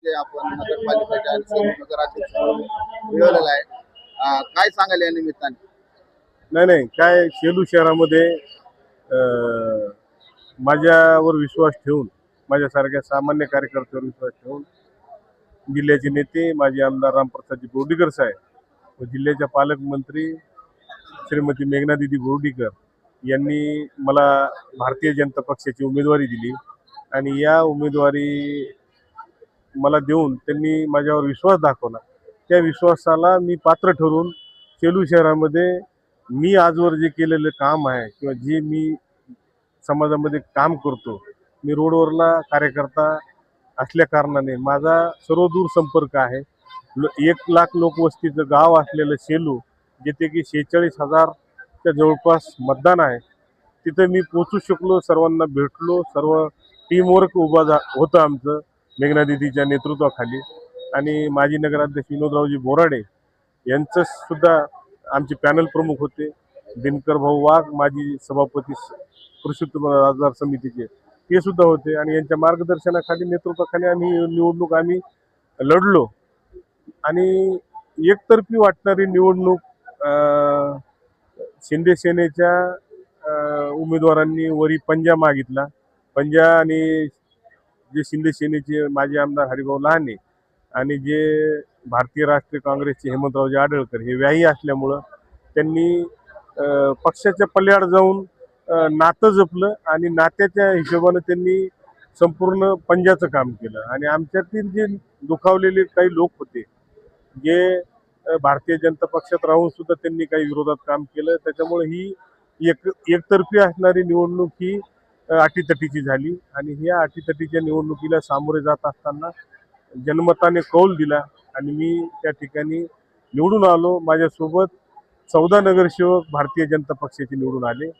जे आपण नगरपालिकेच्या आणि सेलू नगराध्यक्ष म्हणून मिळवलेला आहे. काय सांगाल या निमित्ताने? नाही नाही, काय सेलू शहरामध्ये माझ्यावर विश्वास ठेवून, माझ्यासारख्या सामान्य कार्यकर्त्यावर विश्वास ठेवून जिल्ह्याचे नेते माजी आमदार रामप्रसादजी बोर्डीकर साहेब व जिल्ह्याच्या पालकमंत्री श्रीमती मेघनादिदी बोर्डीकर यांनी मला भारतीय जनता पक्षाची उमेदवारी दिली आणि या उमेदवारी मला देऊन त्यांनी माझ्यावर विश्वास दाखवला. त्या विश्वासाला मी पात्र ठरून सेलू शहरामध्ये मी आजवर जे केलेलं काम आहे किंवा जे मी समाजामध्ये काम करतो, मी रोडवरला कार्यकर्ता असल्या कारणाने माझा सर्वदूर संपर्क आहे. 1 लाख लोकवस्तीचं गाव असलेलं सेलू, जिथे की 46,000च्या जवळपास मतदान आहे, तिथं मी पोचू शकलो, सर्वांना भेटलो. सर्व टीमवर्क होतं आमचं मेघनादिदीच्या नेतृत्वाखाली. आणि माजी नगराध्यक्ष विनोदरावजी बोराडे यांचं सुद्धा आमचे पॅनल प्रमुख होते. दिनकर भाऊ वाघ माजी सभापती कृषी उत्पन्न बाजार समितीचे ते सुद्धा होते आणि यांच्या मार्गदर्शनाखाली नेतृत्वाखाली आम्ही लढलो. आणि एकतर्फी वाटणारी निवडणूक शिंदे सेनेच्या उमेदवारांनी वरी पंजा मागितला. पंजा आणि जे शिंदे सेनेचे माजी आमदार हरिभाऊ लहाने आणि जे भारतीय राष्ट्रीय काँग्रेसचे हेमंतरावजी आडळकर हे व्याही असल्यामुळं त्यांनी पक्षाच्या पल्याड जाऊन नातं जपलं आणि नात्याच्या हिशोबानं त्यांनी संपूर्ण पंजाचं काम केलं. आणि आमच्यातील जे दुखावलेले काही लोक होते, जे भारतीय जनता पक्षात राहून सुद्धा त्यांनी काही विरोधात काम केलं, त्याच्यामुळे ही एकतर्फी असणारी निवडणूक ही अटीतटीची झाली. आणि ह्या अटीतटीच्या निवडणुकीला सामोरे जात असताना जनमताने कौल दिला आणि मी त्या ठिकाणी निवडून आलो. माझ्यासोबत 14 नगरसेवक भारतीय जनता पक्षाचे निवडून आले.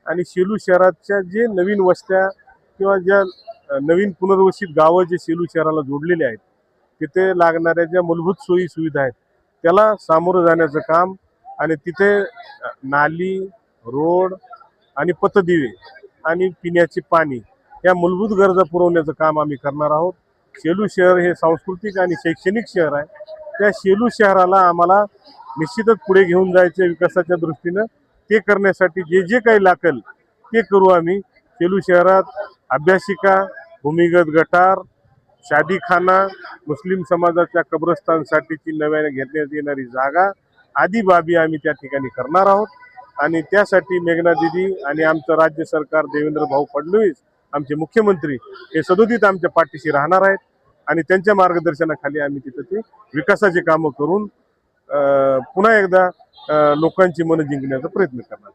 आणि सेलू शहराच्या जे नवीन वस्त्या किंवा ज्या नवीन पुनर्वसित गावं जे सेलू शहराला जोडलेले आहेत, तिथे लागणाऱ्या ज्या मूलभूत सोयी सुविधा आहेत त्याला सामोरं जाण्याचं काम आणि तिथे नाली, रोड आणि पथदिवे आणि पिण्याचे पाणी या मूलभूत गरजा पुरवण्याचं काम आम्ही करणार आहोत. सेलू शहर हे सांस्कृतिक आणि शैक्षणिक शहर आहे. त्या सेलू शहराला आम्हाला निश्चितच पुढे घेऊन जायचे विकासाच्या दृष्टीनं. ते करण्यासाठी जे जे काही लागेल ते करू आम्ही. सेलू शहरात अभ्यासिका, भूमिगत गटार, शादीखाना, मुस्लिम समाजाच्या कब्रस्तानसाठीची नव्याने घेण्यात येणारी जागा आदी बाबी आम्ही त्या ठिकाणी करणार आहोत. आणि त्यासाठी मेघनादिदी आणि आमचं राज्य सरकार, देवेंद्र भाऊ फडणवीस आमचे मुख्यमंत्री हे सदोदित आमच्या पाठीशी राहणार आहेत. आणि त्यांच्या मार्गदर्शनाखाली आम्ही तिथं ते विकासाचे कामं करून पुन्हा एकदा लोकांची मनं जिंकण्याचा प्रयत्न करणार.